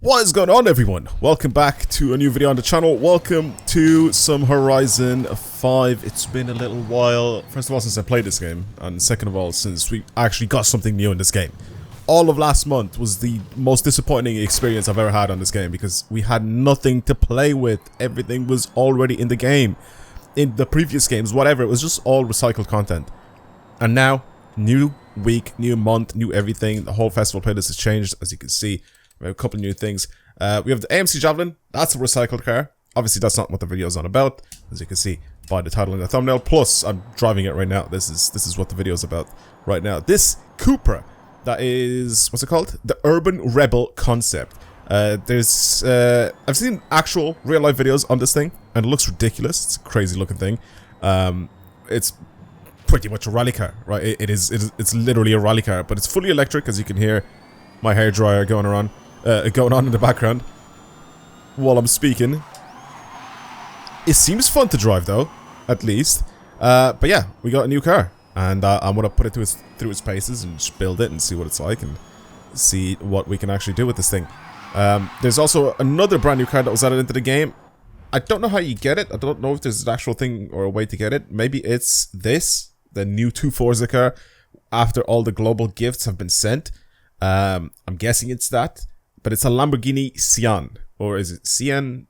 What is going on, everyone? Welcome back to a new video on the channel. Welcome to some Horizon 5. It's been a little while, first of all, since I played this game, and second of all, since we actually got something new in this game. All of last month was the most disappointing experience I've ever had on this game because we had nothing to play with. Everything was already in the game. In the previous games, whatever, it was just all recycled content. And now, new week, new month, new everything. The whole festival playlist has changed, as you can see. We have a couple of new things. We have the AMC Javelin. That's a recycled car. Obviously, that's not what the video is on about, as you can see by the title and the thumbnail. Plus, I'm driving it right now. This is what the video is about right now. This Cupra, that is, what's it called? The Urban Rebel concept. I've seen actual real life videos on this thing, and it looks ridiculous. It's a crazy looking thing. It's pretty much a rally car, right? It's literally a rally car, but it's fully electric, as you can hear my hairdryer going on in the background while I'm speaking. It seems fun to drive though, at least. But yeah, we got a new car, and I'm gonna put it through its paces and just build it and see what it's like and see what we can actually do with this thing. There's also another brand new car that was added into the game. I don't know how you get it. I don't know if there's an actual thing or a way to get it. Maybe it's this, the new Forza car, after all the global gifts have been sent. I'm guessing it's that, but it's a Lamborghini Sian, or is it Sian?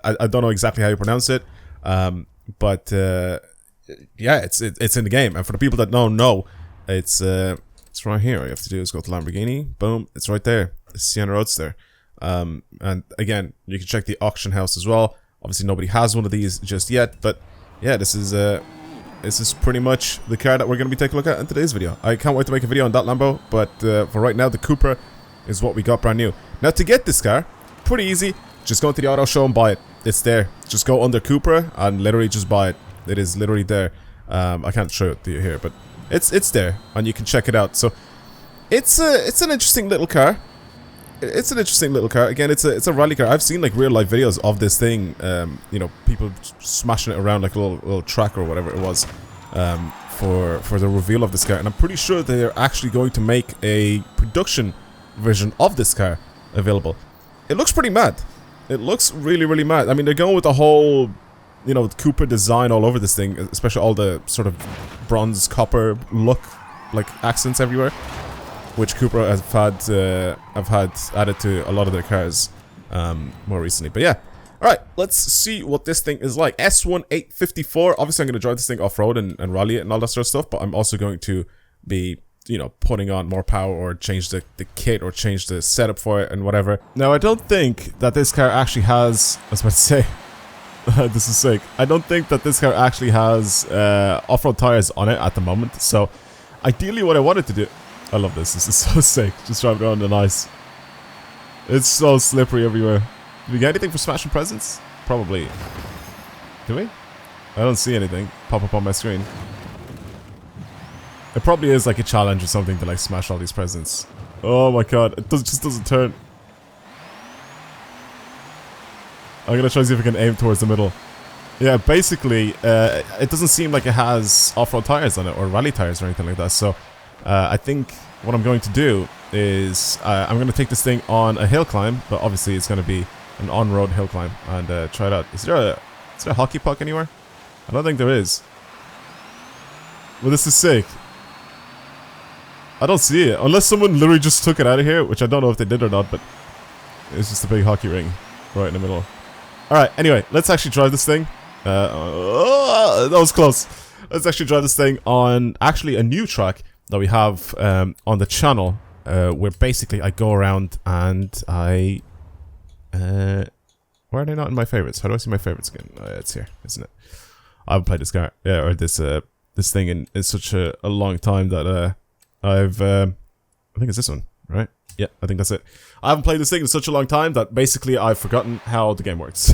I don't know exactly how you pronounce it, but yeah, it's in the game. And for the people that don't know, it's right here. All you have to do is go to Lamborghini, boom, it's right there, the Sian Roadster. And again, you can check the auction house as well. Obviously, nobody has one of these just yet, but yeah, this is pretty much the car that we're going to be taking a look at in today's video. I can't wait to make a video on that Lambo, but for right now, the Cupra is what we got brand new. Now, to get this car, pretty easy. Just go into the auto show and buy it. It's there. Just go under Cupra and literally just buy it. It is literally there. I can't show it to you here, but it's there, and you can check it out. So it's an interesting little car. It's an interesting little car. Again, it's a rally car. I've seen like real life videos of this thing. You know, people smashing it around like a little track or whatever it was, for the reveal of this car. And I'm pretty sure they're actually going to make a production version of this car available. It looks pretty mad. It looks really, really mad. I mean, they're going with the whole, you know, Cupra design all over this thing, especially all the sort of bronze copper look, like accents everywhere, which Cupra have had added to a lot of their cars more recently. But yeah, alright, let's see what this thing is like. S1854, obviously I'm going to drive this thing off-road and rally it and all that sort of stuff, but I'm also going to be, you know, putting on more power or change the kit or change the setup for it and whatever. Now, I don't think that this car actually has, I was about to say, this is sick. I don't think that this car actually has off-road tires on it at the moment, so ideally what I wanted to do, I love this. This is so sick. Just driving around on ice. It's so slippery everywhere. Did we get anything for smashing presents? Probably. Do we? I don't see anything pop up on my screen. It probably is like a challenge or something to like smash all these presents. Oh my god. It just doesn't turn. I'm gonna try to see if I can aim towards the middle. Yeah, basically, it doesn't seem like it has off-road tires on it or rally tires or anything like that. So I think what I'm going to do is I'm going to take this thing on a hill climb, but obviously it's going to be an on-road hill climb and try it out. Is there a hockey puck anywhere? I don't think there is. Well, this is sick. I don't see it, unless someone literally just took it out of here, which I don't know if they did or not, but it's just a big hockey ring right in the middle. Alright, anyway, let's actually drive this thing. Oh, that was close. Let's actually drive this thing on actually a new track that we have on the channel, where basically I go around and I why are they not in my favorites? How do I see my favorites again? It's here, isn't it? I haven't played this car, yeah, or this thing in such a long time that I think it's this one, right? Yeah, I think that's it. I haven't played this thing in such a long time that basically I've forgotten how the game works.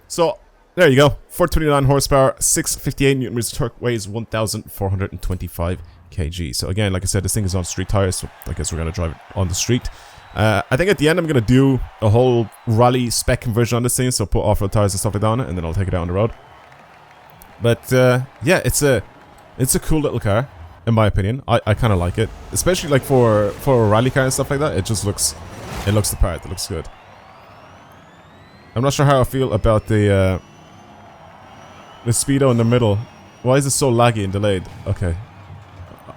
So there you go, 429 horsepower, 658 newton meters torque, weighs 1,425 kg. So again, like I said, this thing is on street tires, so I guess we're going to drive it on the street. I think at the end I'm going to do a whole rally spec conversion on this thing, so put off-road tires and stuff like that on it, and then I'll take it out on the road. But yeah, it's a cool little car. in my opinion. I kind of like it, especially like for a rally car and stuff like that. It just looks It looks the part. It looks good. I'm not sure how I feel about the speedo in the middle. Why is it so laggy and delayed? Okay.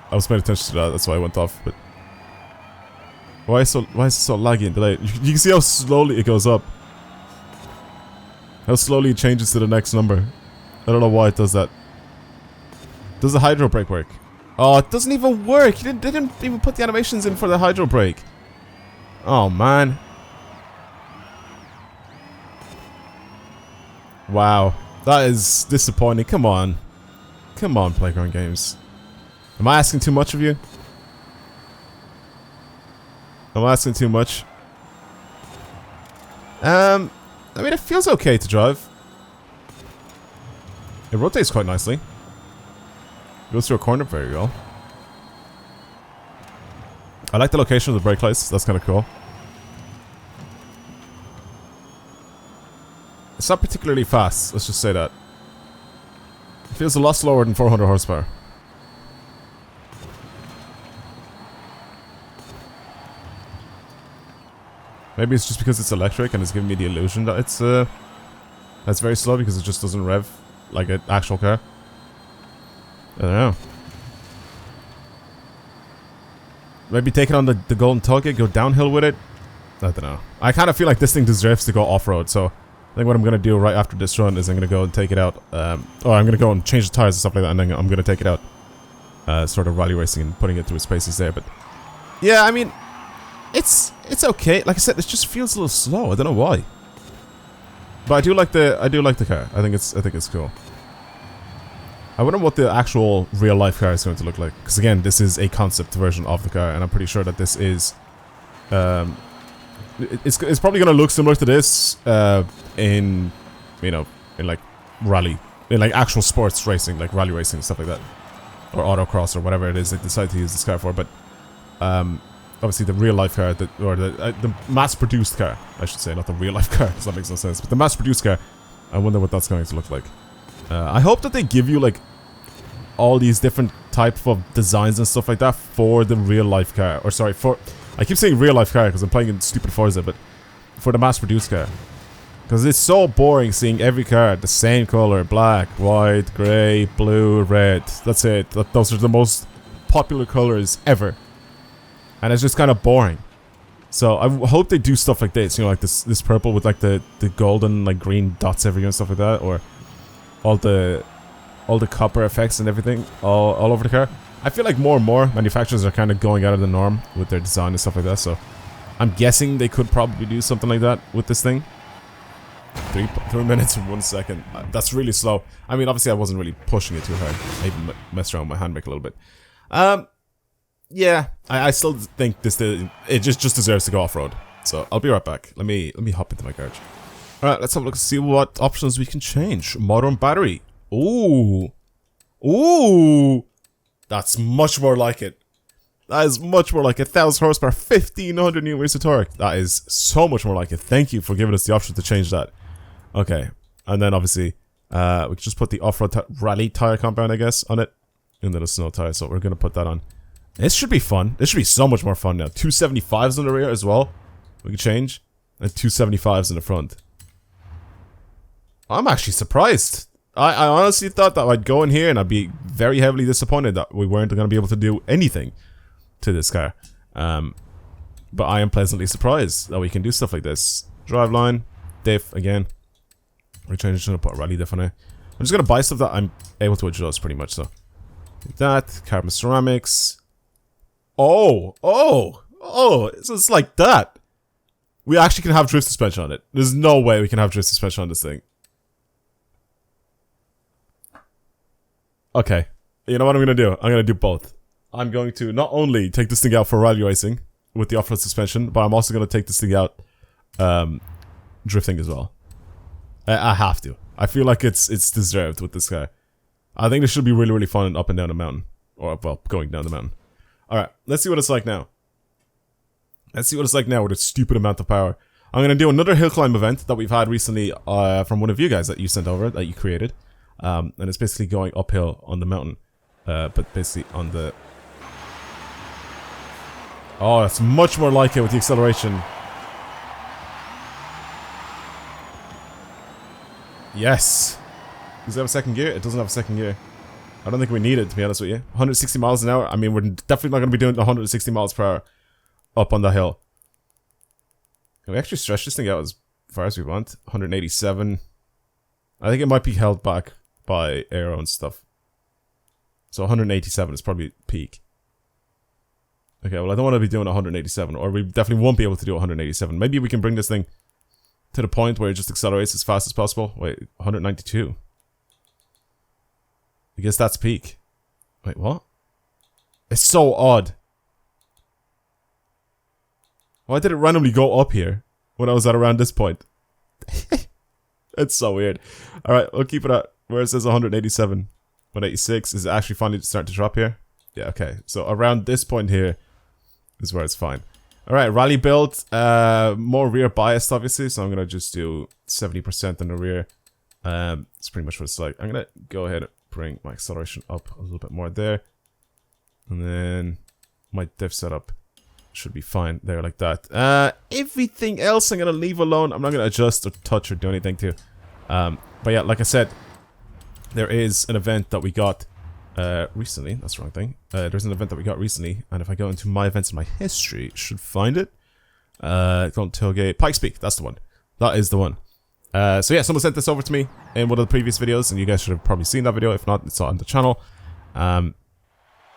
I was paying attention to that, that's why I went off, but... Why is it so laggy and delayed? You can see how slowly it goes up. How slowly it changes to the next number. I don't know why it does that. Does the hydro brake work? Oh, it doesn't even work! They didn't even put the animations in for the hydro brake. Oh, man. Wow. That is disappointing. Come on. Come on, Playground Games. Am I asking too much of you? Am I asking too much? I mean, it feels okay to drive. It rotates quite nicely. Goes through a corner very well. I like the location of the brake lights. That's kind of cool. It's not particularly fast. Let's just say that. It feels a lot slower than 400 horsepower. Maybe it's just because it's electric and it's giving me the illusion that it's that's very slow because it just doesn't rev like an actual car. I don't know. Maybe take it on the golden target, go downhill with it. I don't know. I kind of feel like this thing deserves to go off-road, so I think what I'm gonna do right after this run is I'm gonna go and take it out. Or I'm gonna go and change the tires and stuff like that, and then I'm gonna take it out. Sort of rally racing and putting it through its paces there, but yeah, I mean, it's okay. Like I said, it just feels a little slow. I don't know why, but I do like the car. I think it's cool. I wonder what the actual real life car is going to look like, because again, this is a concept version of the car, and I'm pretty sure that this is, it's probably going to look similar to this, in, you know, in like rally, in like actual sports racing, like rally racing and stuff like that, or autocross or whatever it is they decide to use this car for. But obviously the real life car, or the mass-produced car, I should say, not the real life car, because that makes no sense, but the mass-produced car, I wonder what that's going to look like. I hope that they give you like all these different type of designs and stuff like that for the real life car, or sorry, for, I keep saying real life car because I'm playing in stupid Forza, but for the mass-produced car, because it's so boring seeing every car the same color: black, white, grey, blue, red. That's it. Those are the most popular colors ever, and it's just kind of boring. So I hope they do stuff like this, you know, like this purple with like the golden like green dots everywhere and stuff like that, or all the copper effects and everything all over the car. I feel like more and more manufacturers are kind of going out of the norm with their design and stuff like that, so I'm guessing they could probably do something like that with this thing. 3 minutes and 1 second. That's really slow. I mean, obviously I wasn't really pushing it too hard. I even messed around with my handbrake a little bit. Yeah, I still think it just deserves to go off-road. So I'll be right back. Let me hop into my garage. Alright, let's have a look and see what options we can change. Motor and battery. Ooh. Ooh. That's much more like it. That is much more like it. 1,000 horsepower, 1,500 newton meters of torque. That is so much more like it. Thank you for giving us the option to change that. Okay. And then obviously, we can just put the off-road rally tire compound, I guess, on it. And then a snow tire, so we're going to put that on. This should be fun. This should be so much more fun now. 275s on the rear as well. We can change. And 275s in the front. I'm actually surprised. I honestly thought that I'd go in here and I'd be very heavily disappointed that we weren't going to be able to do anything to this car. But I am pleasantly surprised that we can do stuff like this. Driveline, diff again. We're changing to put rally diff on it. I'm just going to buy stuff that I'm able to adjust pretty much, so. That, carbon ceramics. Oh, so it's like that. We actually can have drift suspension on it. There's no way we can have drift suspension on this thing. Okay, you know what I'm going to do? I'm going to do both. I'm going to not only take this thing out for rally racing with the off-road suspension, but I'm also going to take this thing out drifting as well. I have to. I feel like it's deserved with this car. I think this should be really, really fun up and down the mountain. Or, well, going down the mountain. Alright, let's see what it's like now. Let's see what it's like now with a stupid amount of power. I'm going to do another hill climb event that we've had recently from one of you guys that you sent over, that you created. And it's basically going uphill on the mountain. But basically on the... Oh, it's much more like it with the acceleration. Yes. Does it have a second gear? It doesn't have a second gear. I don't think we need it, to be honest with you. 160 miles an hour. I mean, we're definitely not going to be doing 160 miles per hour up on the hill. Can we actually stretch this thing out as far as we want? 187. I think it might be held back by aero and stuff. So 187 is probably peak. Okay, well I don't want to be doing 187, or we definitely won't be able to do 187. Maybe we can bring this thing to the point where it just accelerates as fast as possible. Wait, 192. I guess that's peak. Wait, what? It's so odd. Why did it randomly go up here when I was at around this point? It's so weird. Alright, we'll keep it at where it says 187. 186. Is it actually finally starting to drop here? Yeah, okay. So around this point here is where it's fine. Alright, rally build. More rear biased, obviously. So I'm going to just do 70% in the rear. It's pretty much what it's like. I'm going to go ahead and bring my acceleration up a little bit more there. And then my diff setup should be fine there like that. Everything else I'm going to leave alone. I'm not going to adjust or touch or do anything to. But yeah, like I said, there is an event that we got recently. That's the wrong thing. There's an event that we got recently, and if I go into my events in my history, should find it. Don't tailgate. Pikes Peak, that's the one. That is the one. So yeah, someone sent this over to me in one of the previous videos, and you guys should have probably seen that video. If not, it's on the channel.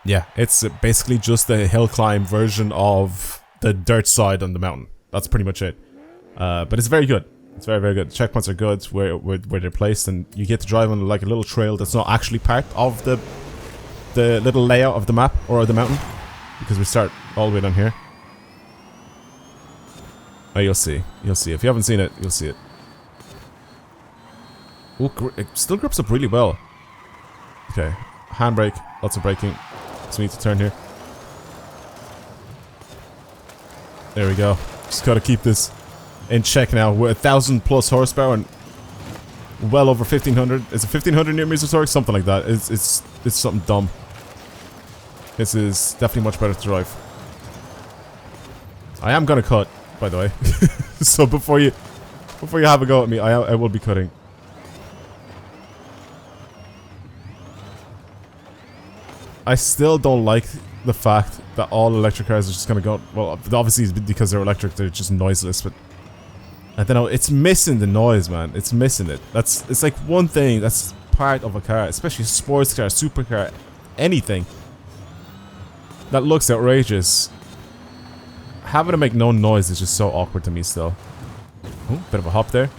Yeah, it's basically just the hill climb version of the dirt side on the mountain. That's pretty much it. But it's very good. It's very, very good. The checkpoints are good where they're placed, and you get to drive on like a little trail that's not actually part of the little layout of the map or the mountain, because we start all the way down here. Oh, you'll see. You'll see. If you haven't seen it, you'll see it. Oh, it still grips up really well. Okay, handbrake, lots of braking. So we need to turn here. There we go. Just gotta keep this in check now. We're 1,000+ horsepower and well over 1,500. Is it 1,500 newton-meters of torque? Something like that. It's something dumb. This is definitely much better to drive. I am gonna cut, by the way. So before you have a go at me, I will be cutting. I still don't like the fact that all electric cars are just gonna go. Well, obviously it's because they're electric, they're just noiseless, but I don't know, it's missing the noise, man. It's missing it. It's like one thing that's part of a car, especially a sports car, supercar, anything that looks outrageous. Having to make no noise is just so awkward to me still. Ooh, bit of a hop there.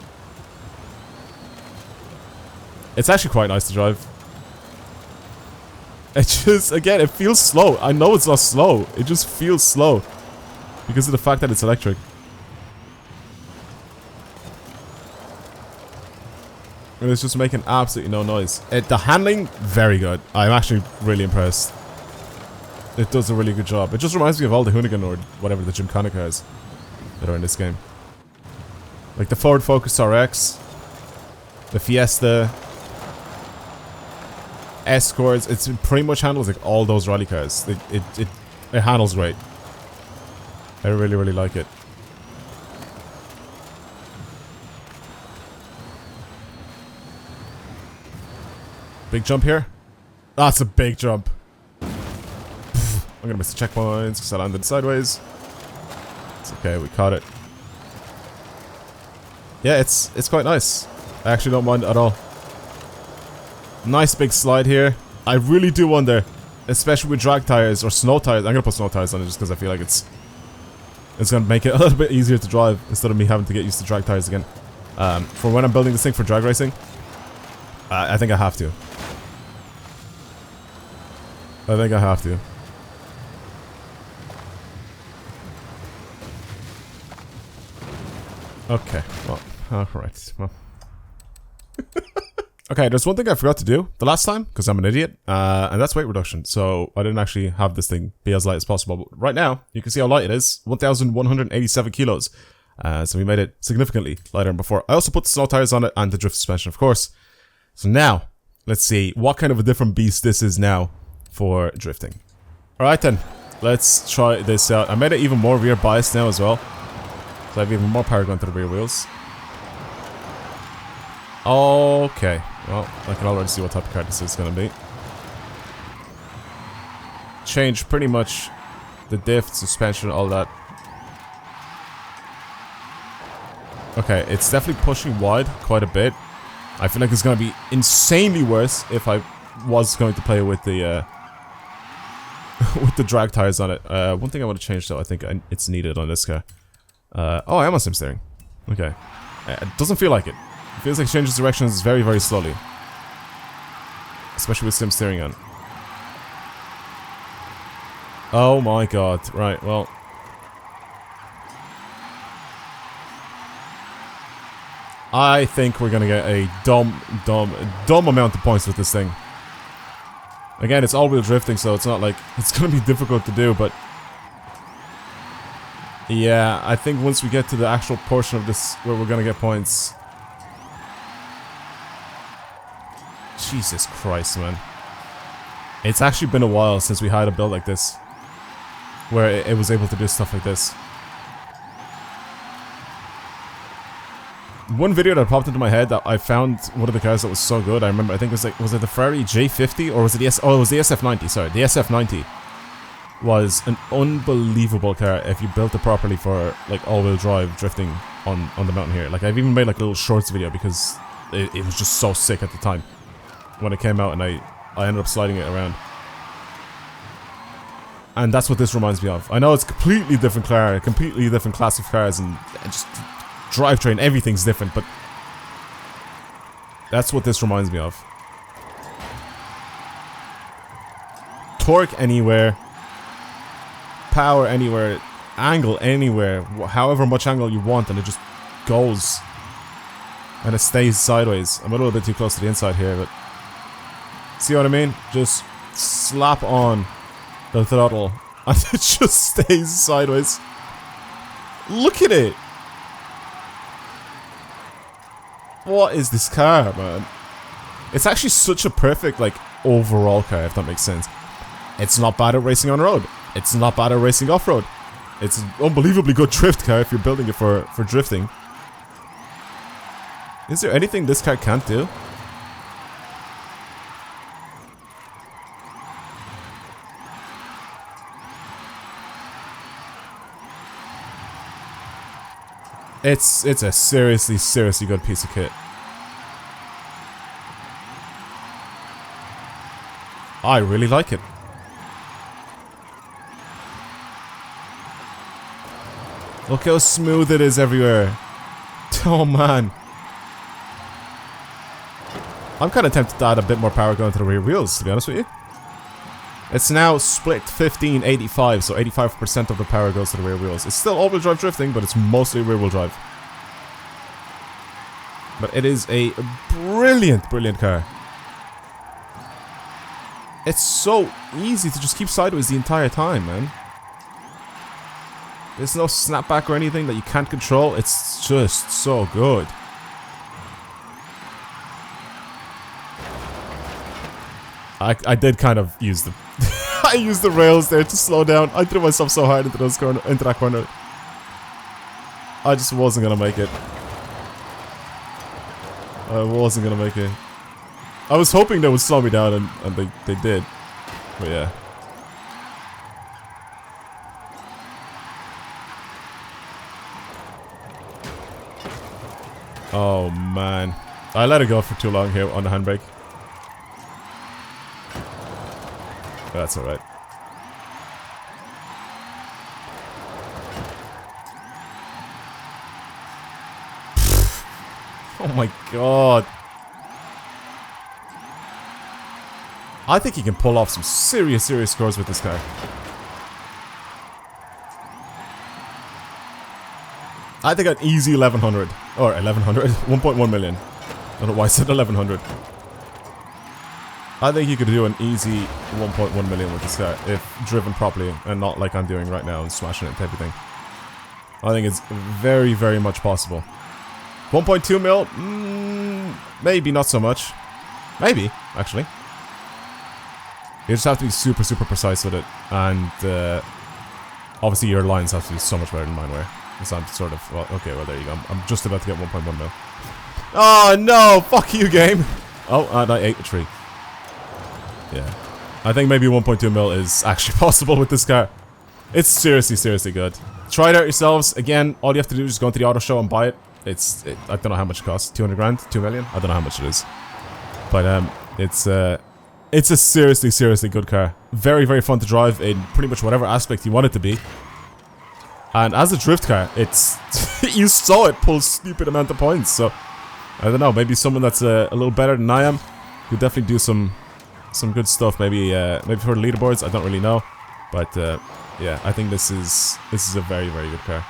It's actually quite nice to drive. It just, again, it feels slow. I know it's not slow. It just feels slow because of the fact that it's electric. And it's just making absolutely no noise. The handling, very good. I'm actually really impressed. It does a really good job. It just reminds me of all the Hoonigan or whatever the Gymkhana cars that are in this game. Like the Ford Focus RX, the Fiesta, Escorts. It pretty much handles like all those rally cars. It handles great. I really, really like it. Big jump here. That's a big jump. I'm gonna miss the checkpoints because I landed sideways. It's okay, we caught it. Yeah, it's quite nice. I actually don't mind at all. Nice big slide here. I really do wonder, especially with drag tires or snow tires. I'm gonna put snow tires on it just because I feel like it's gonna make it a little bit easier to drive instead of me having to get used to drag tires again. For when I'm building this thing for drag racing, I think I have to. I think I have to. Okay, well, alright, well. Okay, there's one thing I forgot to do the last time, because I'm an idiot, and that's weight reduction. So I didn't actually have this thing be as light as possible. But right now, you can see how light it is, 1,187 kilos. So we made it significantly lighter than before. I also put the snow tires on it and the drift suspension, of course. So now, let's see what kind of a different beast this is now for drifting. Alright then, let's try this out. I made it even more rear biased now as well. So I have even more power going to the rear wheels. Okay. Well, I can already see what type of car this is going to be. Change pretty much the diff, suspension, all that. Okay, it's definitely pushing wide quite a bit. I feel like it's going to be insanely worse if I was going to play with the with the drag tires on it. One thing I want to change though, I think it's needed on this car. Oh, I am on sim steering. Okay. It doesn't feel like it. It feels like it changes directions very, very slowly. Especially with sim steering on. Oh my god. Right, well. I think we're gonna get a dumb amount of points with this thing. Again, it's all-wheel drifting, so it's not like it's gonna be difficult to do, but... Yeah, I think once we get to the actual portion of this where we're gonna get points... Jesus Christ, man. It's actually been a while since we had a build like this. Where it was able to do stuff like this. One video that popped into my head that I found one of the cars that was so good. I remember, I think it was like, was it the Ferrari J50 or was it the it was the SF90, sorry. The SF90 was an unbelievable car if you built it properly for like all-wheel drive drifting on the mountain here. Like I've even made like a little shorts video because it was just so sick at the time when it came out, and I ended up sliding it around. And that's what this reminds me of. I know it's a completely different car, a completely different class of cars, and just drivetrain, everything's different, but that's what this reminds me of. Torque anywhere, power anywhere, angle anywhere, however much angle you want, and it just goes. And it stays sideways. I'm a little bit too close to the inside here, but see what I mean? Just slap on the throttle and it just stays sideways. Look at it! What is this car, man? It's actually such a perfect, like, overall car, if that makes sense. It's not bad at racing on road. It's not bad at racing off-road. It's an unbelievably good drift car if you're building it for drifting. Is there anything this car can't do? It's a seriously good piece of kit. I really like it. Look how smooth it is everywhere. Oh man. I'm kind of tempted to add a bit more power going to the rear wheels, to be honest with you. It's now split 15-85, so 85% of the power goes to the rear wheels. It's still all-wheel drive drifting, but it's mostly rear-wheel drive. But it is a brilliant car. It's so easy to just keep sideways the entire time, man. There's no snapback or anything that you can't control. It's just so good. I did kind of use the I used the rails there to slow down. I threw myself so hard into that corner. I just wasn't gonna make it. I wasn't gonna make it. I was hoping they would slow me down, and they did. But yeah. Oh man. I let it go for too long here on the handbrake. That's alright. Oh my god. I think he can pull off some serious scores with this car. I think an easy 1100. Or 1100? 1.1 million. I don't know why I said 1100. I think you could do an easy 1.1 million with this car if driven properly and not like I'm doing right now and smashing it into everything. I think it's very much possible. 1.2 mil? Maybe not so much. Maybe, actually. You just have to be super precise with it, and obviously your lines have to be so much better than mine were. Because I'm sort of, well, okay, well there you go. I'm just about to get 1.1 mil. Oh no! Fuck you, game. Oh, and I ate the tree. Yeah. I think maybe 1.2 mil is actually possible with this car. It's seriously, seriously good. Try it out yourselves. Again, all you have to do is go into the auto show and buy it. I don't know how much it costs. 200 grand? 2 million? I don't know how much it is. But it's a seriously, seriously good car. Very, very fun to drive in pretty much whatever aspect you want it to be. And as a drift car, it's you saw it pull stupid amount of points. So I don't know. Maybe someone that's a little better than I am could definitely do some good stuff. Maybe for the leaderboards. I don't really know, but yeah, I think this is a very, very good car.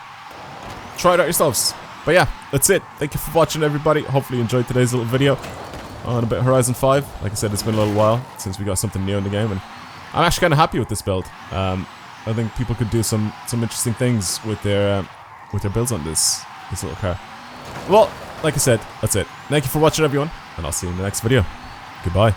Try it out yourselves. But yeah, that's it. Thank you for watching, everybody. Hopefully you enjoyed today's little video on a bit of Horizon 5. Like I said, it's been a little while since we got something new in the game, and I'm actually kind of happy with this build. I think people could do some interesting things with their builds on this little car. Well, like I said, that's it. Thank you for watching, everyone, and I'll see you in the next video. Goodbye.